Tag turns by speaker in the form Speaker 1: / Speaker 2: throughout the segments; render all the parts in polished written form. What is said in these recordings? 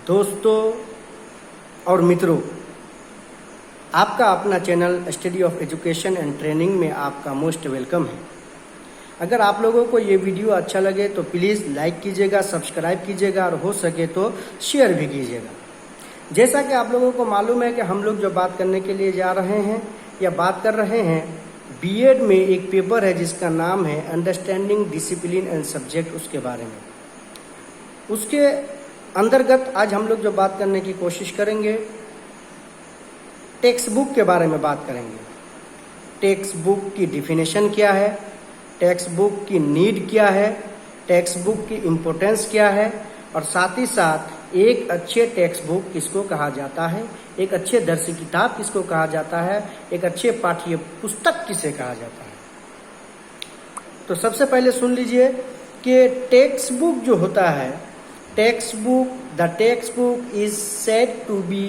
Speaker 1: दोस्तों और मित्रों, आपका अपना channel study of education and training में आपका मोस्ट वेलकम है। अगर आप लोगों को ये वीडियो अच्छा लगे तो प्लीज़ लाइक कीजिएगा, सब्सक्राइब कीजिएगा और हो सके तो शेयर भी कीजिएगा। जैसा कि आप लोगों को मालूम है कि हम लोग जो बात करने के लिए जा रहे हैं या बात कर रहे हैं, बीएड में एक पेपर है जिसका नाम है अंडरस्टैंडिंग डिसिप्लिन एंड सब्जेक्ट, उसके बारे में। उसके अंतर्गत आज हम लोग जो बात करने की कोशिश करेंगे, टेक्स्ट बुक के बारे में बात करेंगे। टेक्स्ट बुक की डिफिनेशन क्या है, टेक्स्ट बुक की नीड क्या है, टेक्स्ट बुक की इम्पोर्टेंस क्या है, और साथ ही साथ एक अच्छे टेक्स्ट बुक किसको कहा जाता है, एक अच्छे दर्सी किताब किसको कहा जाता है, एक अच्छे पाठ्य पुस्तक किसे कहा जाता है। तो सबसे पहले सुन लीजिए कि टेक्स्ट बुक जो होता है, textbook is said to be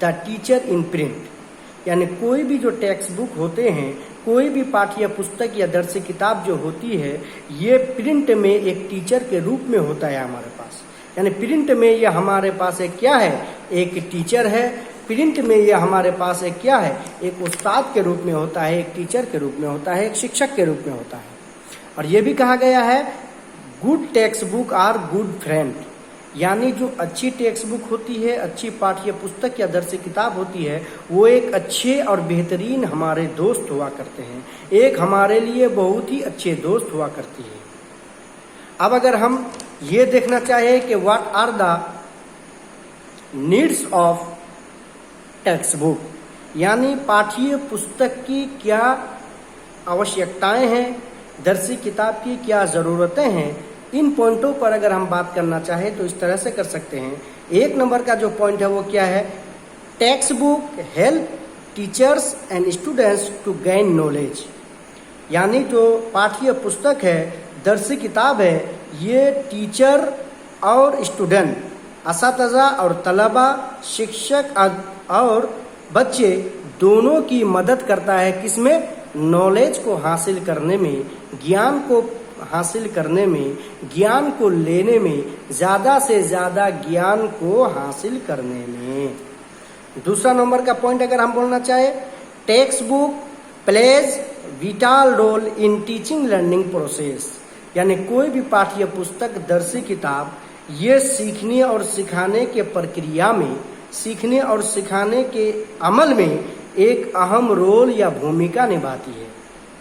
Speaker 1: the teacher in print. यानी कोई भी जो टेक्स्ट बुक होते हैं, कोई भी पाठ्य पुस्तक या दर्सी किताब जो होती है, ये प्रिंट में एक टीचर के रूप में होता है हमारे पास। यानी प्रिंट में ये हमारे पास एक क्या है, एक टीचर है। प्रिंट में ये हमारे पास एक क्या है, एक उस्ताद के रूप में होता है, एक टीचर के रूप में होता है, एक शिक्षक के रूप में होता है। और ये भी कहा गया है good textbook are good friend. यानी जो अच्छी टेक्स्ट बुक होती है, अच्छी पाठ्य पुस्तक या दर्सी किताब होती है, वो एक अच्छे और बेहतरीन हमारे दोस्त हुआ करते हैं, एक हमारे लिए बहुत ही अच्छे दोस्त हुआ करती है। अब अगर हम ये देखना चाहें कि what are the needs of textbook, यानी पाठ्य पुस्तक की क्या आवश्यकताएं हैं, दर्सी किताब की क्या ज़रूरतें हैं, इन पॉइंटों पर अगर हम बात करना चाहें तो इस तरह से कर सकते हैं। एक नंबर का जो पॉइंट है वो क्या है, textbook help teachers and students to gain knowledge. यानी जो पाठ्य पुस्तक है, दर्सी किताब है, ये टीचर और स्टूडेंट, असातिज़ा और तलबा, शिक्षक और बच्चे दोनों की मदद करता है। किसमें? नॉलेज को हासिल करने में, ज्ञान को हासिल करने में, ज्ञान को लेने में, ज़्यादा से ज़्यादा ज्ञान को हासिल करने में। दूसरा नंबर का पॉइंट अगर हम बोलना चाहे, textbook plays vital role in teaching learning process. यानी कोई भी पाठ्य पुस्तक, दर्सी किताब, ये सीखने और सिखाने के प्रक्रिया में, सीखने और सिखाने के अमल में एक अहम रोल या भूमिका निभाती है,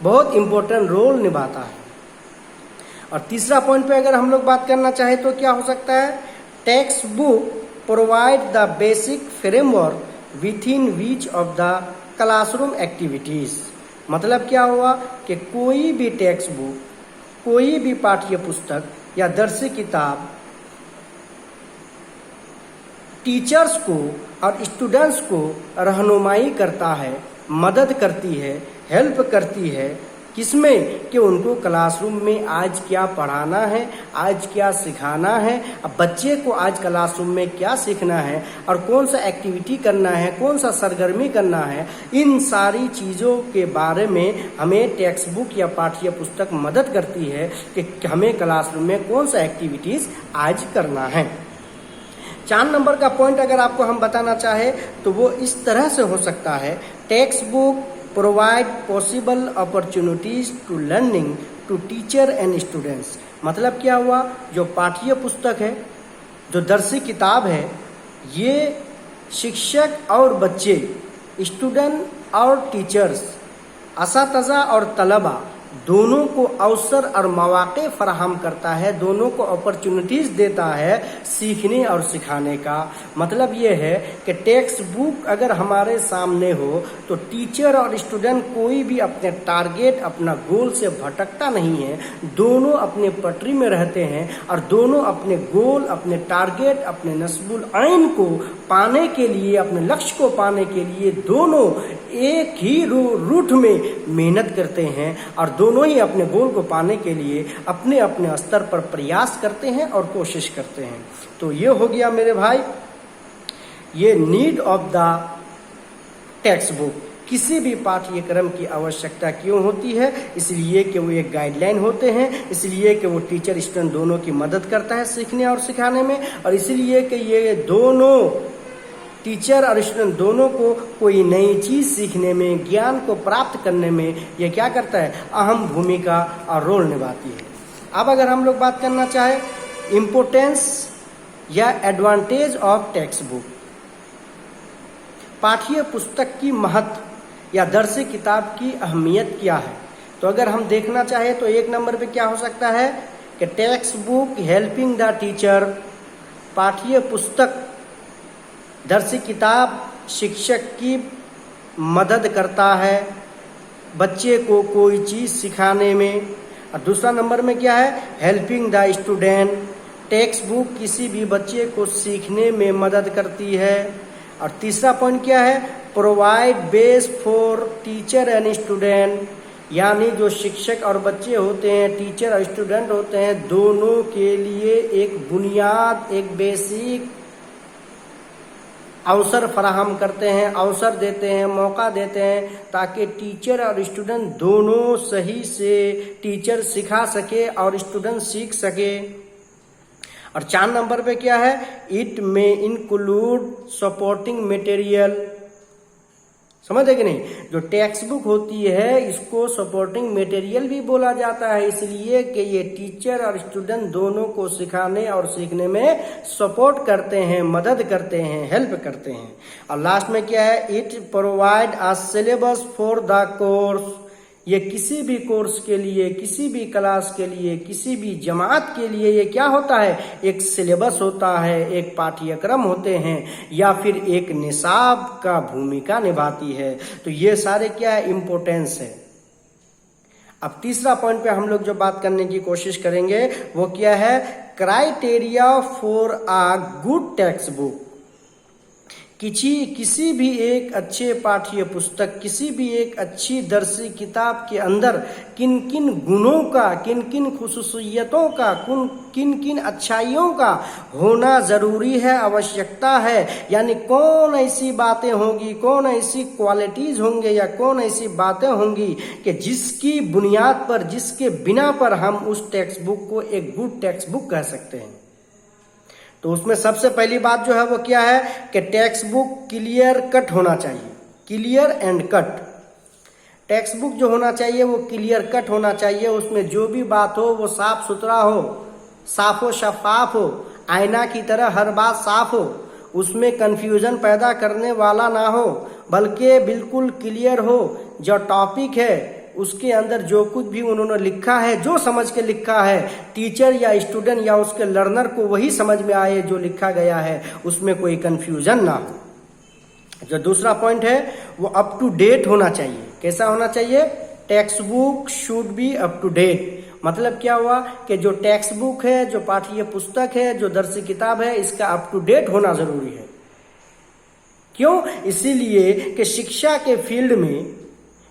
Speaker 1: बहुत इम्पोर्टेंट रोल निभाता है। और तीसरा पॉइंट पे अगर हम लोग बात करना चाहे तो क्या हो सकता है, textbook provide the basic framework with in which of the classroom activities. मतलब क्या हुआ कि कोई भी टेक्स्ट बुक, कोई भी पाठ्य पुस्तक या दर्सी किताब टीचर्स को और स्टूडेंट्स को रहनुमाई करता है, मदद करती है, हेल्प करती है। किसमें? कि उनको क्लासरूम में आज क्या पढ़ाना है, आज क्या सिखाना है, अब बच्चे को आज क्लासरूम में क्या सीखना है और कौन सा एक्टिविटी करना है, कौन सा सरगर्मी करना है, इन सारी चीज़ों के बारे में हमें टेक्स्ट बुक या पाठ्य पुस्तक मदद करती है कि हमें क्लासरूम में कौन सा एक्टिविटीज़ आज करना है। 4 नंबर का पॉइंट अगर आपको हम बताना चाहे तो वो इस तरह से हो सकता है, textbook provide possible opportunities to learning to teacher and students. मतलब क्या हुआ, जो पाठ्य पुस्तक है, जो दर्सी किताब है, ये शिक्षक और बच्चे, स्टूडेंट और टीचर्स, असातिज़ा और तलबा दोनों को अवसर और मौके फराहम करता है, दोनों को अपॉर्चुनिटीज देता है सीखने और सिखाने का। मतलब ये है कि टेक्स्ट बुक अगर हमारे सामने हो तो टीचर और स्टूडेंट कोई भी अपने टारगेट, अपना गोल से भटकता नहीं है, दोनों अपने पटरी में रहते हैं और दोनों अपने गोल, अपने टारगेट, अपने नस्बुल आइन को पाने के लिए, अपने लक्ष्य को पाने के लिए दोनों एक ही रूट में मेहनत करते हैं और दोनों ही अपने गोल को पाने के लिए अपने अपने स्तर पर प्रयास करते हैं और कोशिश करते हैं। तो ये हो गया मेरे भाई, ये need of the text book. किसी भी पाठ्यक्रम की आवश्यकता क्यों होती है? इसलिए कि वो एक गाइडलाइन होते हैं, इसलिए कि वो टीचर स्टूडेंट दोनों की मदद करता है सीखने और सिखाने में, और इसलिए कि ये दोनों टीचर और स्टूडेंट दोनों को कोई नई चीज़ सीखने में, ज्ञान को प्राप्त करने में ये क्या करता है? अहम भूमिका और रोल निभाती है। अब अगर हम लोग बात करना चाहें इम्पोर्टेंस या एडवांटेज ऑफ टेक्स्ट बुक, पाठ्य पुस्तक की महत्व या दर्स किताब की अहमियत क्या है, तो अगर हम देखना चाहें तो एक नंबर पे क्या हो सकता है कि text book helping the teacher, पाठ्य पुस्तक दर्स किताब शिक्षक की मदद करता है बच्चे को कोई चीज़ सिखाने में। और दूसरा नंबर में क्या है? Helping the student, text book किसी भी बच्चे को सीखने में मदद करती है। और तीसरा पॉइंट क्या है? Provide base for teacher and student, यानी जो शिक्षक और बच्चे होते हैं, टीचर और स्टूडेंट होते हैं, दोनों के लिए एक बुनियाद, एक बेसिक अवसर फराहम करते हैं, अवसर देते हैं, मौका देते हैं, ताकि टीचर और स्टूडेंट दोनों सही से टीचर सिखा सके और स्टूडेंट सीख सके। और 4 नंबर पे क्या है? It may include supporting material, समझ है कि नहीं? जो टेक्स्ट बुक होती है इसको सपोर्टिंग मटेरियल भी बोला जाता है, इसलिए कि ये टीचर और स्टूडेंट दोनों को सिखाने और सीखने में सपोर्ट करते हैं, मदद करते हैं, हेल्प करते हैं। और लास्ट में क्या है? It provide a syllabus for the course, ये किसी भी कोर्स के लिए, किसी भी क्लास के लिए, किसी भी जमात के लिए ये क्या होता है? एक सिलेबस होता है, एक पाठ्यक्रम होते हैं, या फिर एक निसाब का भूमिका निभाती है। तो ये सारे क्या है? इम्पोर्टेंस है। अब तीसरा पॉइंट पे हम लोग जो बात करने की कोशिश करेंगे वो क्या है? Criteria for a good text book, किसी भी एक अच्छे पाठ्य पुस्तक, किसी भी एक अच्छी दर्सी किताब के अंदर किन किन गुणों का, किन किन खुसूसियतों का, किन किन अच्छाइयों का होना जरूरी है, आवश्यकता है, यानी कौन ऐसी बातें होंगी, कौन ऐसी क्वालिटीज होंगे या कौन ऐसी बातें होंगी कि जिसकी बुनियाद पर, जिसके बिना पर हम उस टेक्स्ट बुक को एक गुड टेक्स्ट बुक कह सकते हैं। तो उसमें सबसे पहली बात जो है वो क्या है कि टेक्स्ट बुक क्लियर कट होना चाहिए, clear and cut. Text book जो होना चाहिए वो क्लियर कट होना चाहिए, उसमें जो भी बात हो वो साफ सुथरा हो, साफ शफाफ हो, आईना की तरह हर बात साफ हो, उसमें कंफ्यूजन पैदा करने वाला ना हो, बल्कि बिल्कुल क्लियर हो। जो टॉपिक है उसके अंदर जो कुछ भी उन्होंने लिखा है, जो समझ के लिखा है, टीचर या स्टूडेंट या उसके लर्नर को वही समझ में आए जो लिखा गया है, उसमें कोई कंफ्यूजन ना हो। जो दूसरा पॉइंट है वो अप टू डेट होना चाहिए। कैसा होना चाहिए? Textbook should be up to date. मतलब क्या हुआ कि जो टेक्स्ट बुक है, जो पाठ्य पुस्तक है, जो दर्सी किताब है, इसका अप टू डेट होना जरूरी है। क्यों? इसीलिए कि शिक्षा के फील्ड में,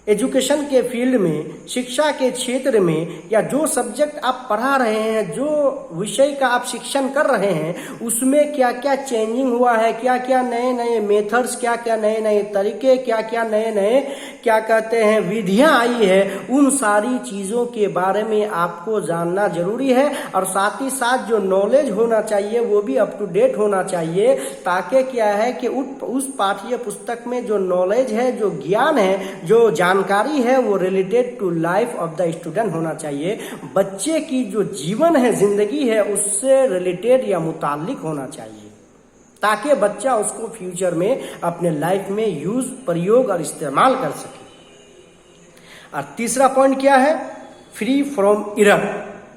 Speaker 1: एजुकेशन के फील्ड में, शिक्षा के क्षेत्र में, या जो सब्जेक्ट आप पढ़ा रहे हैं, जो विषय का आप शिक्षण कर रहे हैं, उसमें क्या क्या चेंजिंग हुआ है, क्या क्या नए नए मेथड्स, क्या क्या नए नए तरीके, क्या क्या नए नए क्या कहते हैं विधियां आई है, उन सारी चीज़ों के बारे में आपको जानना जरूरी है। और साथ ही साथ जो नॉलेज होना चाहिए वो भी अप टू डेट होना चाहिए, ताकि क्या है कि उस पाठ्य पुस्तक में जो नॉलेज है, जो ज्ञान है, जो जानकारी है, वो related to life of the student होना चाहिए। बच्चे की जो जीवन है, जिंदगी है, उससे रिलेटेड या मुताल्लिक होना चाहिए, ताकि बच्चा उसको फ्यूचर में अपने लाइफ में यूज, प्रयोग और इस्तेमाल कर सके। और तीसरा पॉइंट क्या है? Free from error,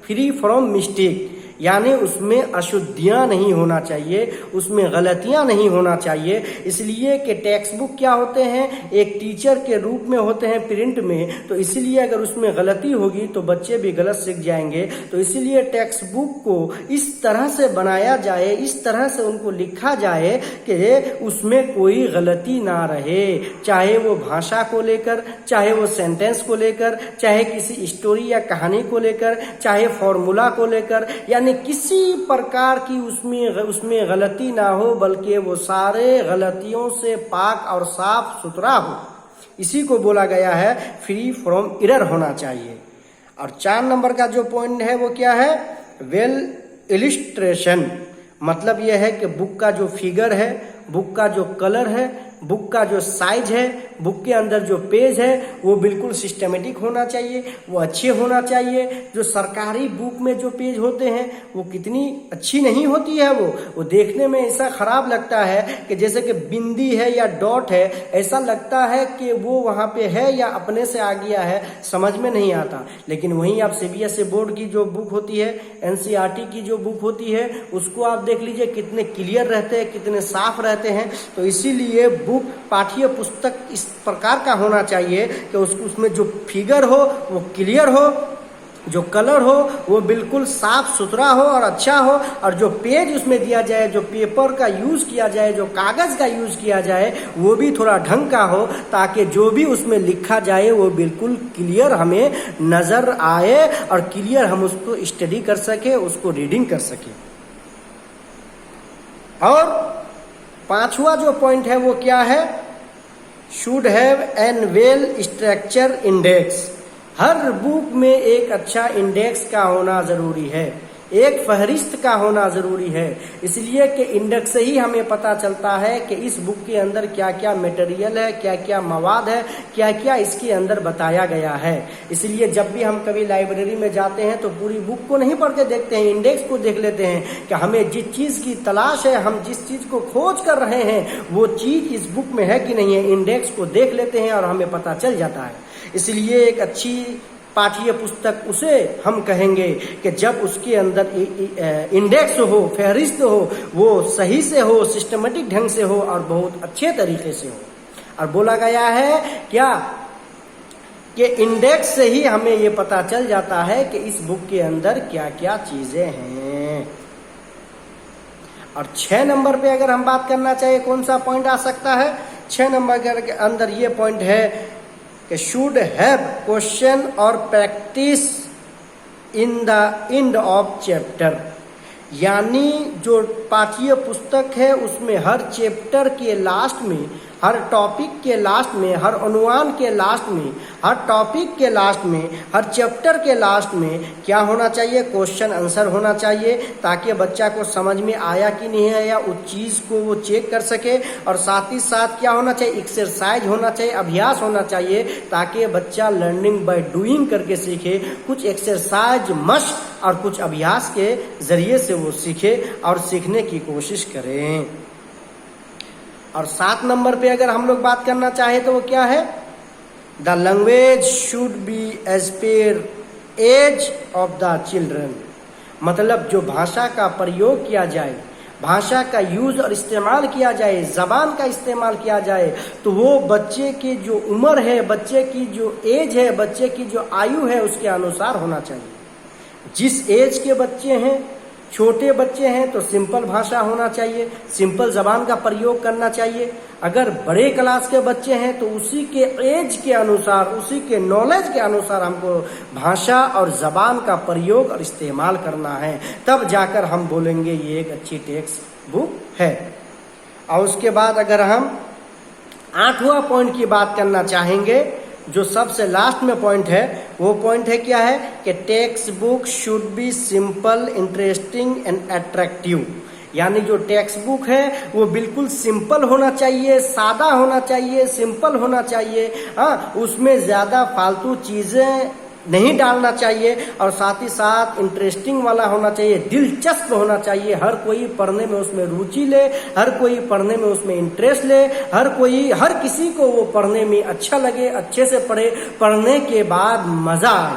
Speaker 1: free from mistake, यानी उसमें अशुद्धियां नहीं होना चाहिए, उसमें गलतियां नहीं होना चाहिए। इसलिए कि टेक्स्ट बुक क्या होते हैं? एक टीचर के रूप में होते हैं प्रिंट में, तो इसलिए अगर उसमें गलती होगी तो बच्चे भी गलत सीख जाएंगे। तो इसलिए टेक्स्ट बुक को इस तरह से बनाया जाए, इस तरह से उनको लिखा जाए कि उसमें कोई गलती ना रहे, चाहे वो भाषा को लेकर, चाहे वो सेंटेंस को लेकर, चाहे किसी स्टोरी या कहानी को लेकर, चाहे फॉर्मूला को लेकर, यानी किसी प्रकार की उसमें गलती ना हो, बल्कि वो सारे गलतियों से पाक और साफ सुथरा हो। इसी को बोला गया है फ्री फ्रॉम एरर होना चाहिए। और 4 नंबर का जो पॉइंट है वो क्या है, वेल इलिस्ट्रेशन। मतलब यह है कि बुक का जो फिगर है, बुक का जो कलर है, बुक का जो साइज है, बुक के अंदर जो पेज है वो बिल्कुल सिस्टमेटिक होना चाहिए, वो अच्छे होना चाहिए। जो सरकारी बुक में जो पेज होते हैं वो कितनी अच्छी नहीं होती है, वो देखने में ऐसा खराब लगता है कि जैसे कि बिंदी है या डॉट है, ऐसा लगता है कि वो वहाँ पे है या अपने से आ गया है, समझ में नहीं आता। लेकिन वहीं आप सीबीएसई बोर्ड की जो बुक होती है, एनसीईआरटी की जो बुक होती है, उसको आप देख लीजिए कितने क्लियर रहते हैं, कितने साफ रहते हैं। तो इसीलिए बुक पाठ्य पुस्तक इस प्रकार का होना चाहिए कि उसमें जो फिगर हो वो क्लियर हो, जो कलर हो वो बिल्कुल साफ सुथरा हो और अच्छा हो, और जो पेज उसमें दिया जाए, जो पेपर का यूज किया जाए, जो कागज का यूज किया जाए वो भी थोड़ा ढंग का हो, ताकि जो भी उसमें लिखा जाए वो बिल्कुल क्लियर हमें नजर आए और क्लियर हम उसको स्टडी कर सके, उसको रीडिंग कर सके। और 5वां जो पॉइंट है वो क्या है, should have an well structure index. Her book में एक अच्छा इंडेक्स का होना जरूरी है, एक फहरिस्त का होना जरूरी है। इसलिए कि इंडेक्स से ही हमें पता चलता है कि इस बुक के अंदर क्या क्या मटेरियल है, क्या क्या मवाद है, क्या क्या इसके अंदर बताया गया है। इसलिए जब भी हम कभी लाइब्रेरी में जाते हैं तो पूरी बुक को नहीं पढ़ के देखते हैं, इंडेक्स को देख लेते हैं कि हमें जिस चीज की तलाश है, हम जिस चीज को खोज कर रहे हैं वो चीज इस बुक में है कि नहीं है। इंडेक्स को देख लेते हैं और हमें पता चल जाता है। इसलिए एक अच्छी पाठ्य पुस्तक उसे हम कहेंगे कि जब उसके अंदर इंडेक्स हो, फहरिस्त हो, वो सही से हो, सिस्टमेटिक ढंग से हो और बहुत अच्छे तरीके से हो। और बोला गया है क्या कि इंडेक्स से ही हमें ये पता चल जाता है कि इस बुक के अंदर क्या क्या चीजें हैं। और 6 नंबर पे अगर हम बात करना चाहिए कौन सा पॉइंट आ सकता है, 6 नंबर के अंदर ये पॉइंट है कि शुड हैव क्वेश्चन और practice in the end of chapter. यानी जो पाठ्य पुस्तक है उसमें हर चैप्टर के लास्ट में, हर टॉपिक के लास्ट में, हर अनुमान के लास्ट में, हर टॉपिक के लास्ट में, हर चैप्टर के लास्ट में क्या होना चाहिए, क्वेश्चन आंसर होना चाहिए, ताकि बच्चा को समझ में आया कि नहीं आया उस चीज़ को वो चेक कर सके। और साथ ही साथ क्या होना चाहिए, एक्सरसाइज होना चाहिए, अभ्यास होना चाहिए, ताकि बच्चा लर्निंग बाय डूइंग करके सीखे। कुछ एक्सरसाइज मस्ट और कुछ अभ्यास के जरिए से वो सीखे और सीखने की कोशिश करें। और 7 नंबर पे अगर हम लोग बात करना चाहें तो वो क्या है, the language should be as per age of the children. मतलब जो भाषा का प्रयोग किया जाए, भाषा का यूज और इस्तेमाल किया जाए, जबान का इस्तेमाल किया जाए, तो वो बच्चे की जो उम्र है, बच्चे की जो एज है, बच्चे की जो आयु है उसके अनुसार होना चाहिए। जिस एज के बच्चे हैं, छोटे बच्चे हैं तो सिंपल भाषा होना चाहिए, सिंपल जबान का प्रयोग करना चाहिए। अगर बड़े क्लास के बच्चे हैं तो उसी के एज के अनुसार, उसी के नॉलेज के अनुसार हमको भाषा और जबान का प्रयोग और इस्तेमाल करना है, तब जाकर हम बोलेंगे ये एक अच्छी टेक्स्ट बुक है। और उसके बाद अगर हम 8वां पॉइंट की बात करना चाहेंगे, जो सबसे लास्ट में पॉइंट है, वो पॉइंट है क्या है कि text book should B simple, interesting and attractive. यानी जो टेक्स्ट बुक है वो बिल्कुल सिंपल होना चाहिए, सादा होना चाहिए, सिंपल होना चाहिए। हाँ, उसमें ज्यादा फालतू चीजें नहीं डालना चाहिए, और साथ ही साथ इंटरेस्टिंग वाला होना चाहिए, दिलचस्प होना चाहिए। हर कोई पढ़ने में उसमें रुचि ले, हर कोई पढ़ने में उसमें इंटरेस्ट ले, हर किसी को वो पढ़ने में अच्छा लगे, अच्छे से पढ़े, पढ़ने के बाद मजा आए।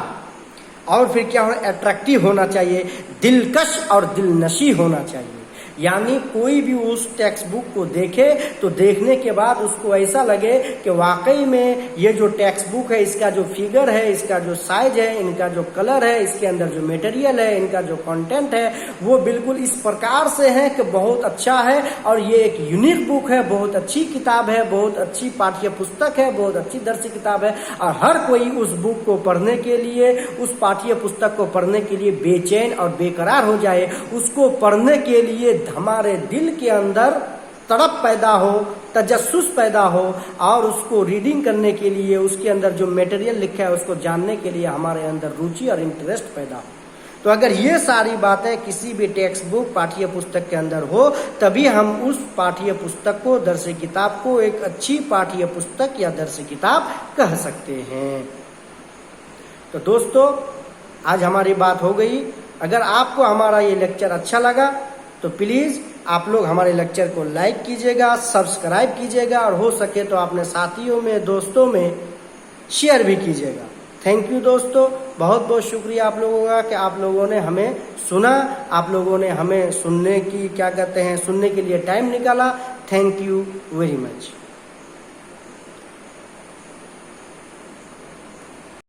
Speaker 1: और फिर क्या होना, अट्रैक्टिव होना चाहिए, दिलकश और दिलनशी होना चाहिए। यानी कोई भी उस टेक्स्ट बुक को देखे तो देखने के बाद उसको ऐसा लगे कि वाकई में ये जो टेक्स्ट बुक है, इसका जो फिगर है, इसका जो साइज है, इनका जो कलर है, इसके अंदर जो मटेरियल है, इनका जो कंटेंट है, वो बिल्कुल इस प्रकार से है कि बहुत अच्छा है और ये एक यूनिक बुक है, बहुत अच्छी किताब है, बहुत अच्छी पाठ्य पुस्तक है, बहुत अच्छी दर्शी किताब है। और हर कोई उस बुक को पढ़ने के लिए, उस पाठ्य पुस्तक को पढ़ने के लिए बेचैन और बेकरार हो जाए। उसको पढ़ने के लिए हमारे दिल के अंदर तड़प पैदा हो, तजस्सुस पैदा हो और उसको रीडिंग करने के लिए, उसके अंदर जो मटेरियल लिखा है उसको जानने के लिए हमारे अंदर रुचि और इंटरेस्ट पैदा हो। तो अगर ये सारी बातें किसी भी टेक्स्ट बुक पाठ्य पुस्तक के अंदर हो, तभी हम उस पाठ्य पुस्तक को, दर्स किताब को एक अच्छी पाठ्य पुस्तक या दर्स किताब कह सकते हैं। तो दोस्तों, आज हमारी बात हो गई। अगर आपको हमारा ये लेक्चर अच्छा लगा तो प्लीज़ आप लोग हमारे लेक्चर को लाइक कीजिएगा, सब्सक्राइब कीजिएगा और हो सके तो अपने साथियों में, दोस्तों में शेयर भी कीजिएगा। थैंक यू दोस्तों, बहुत बहुत शुक्रिया आप लोगों का कि आप लोगों ने हमें सुना, आप लोगों ने हमें सुनने की सुनने के लिए टाइम निकाला। Thank you very much.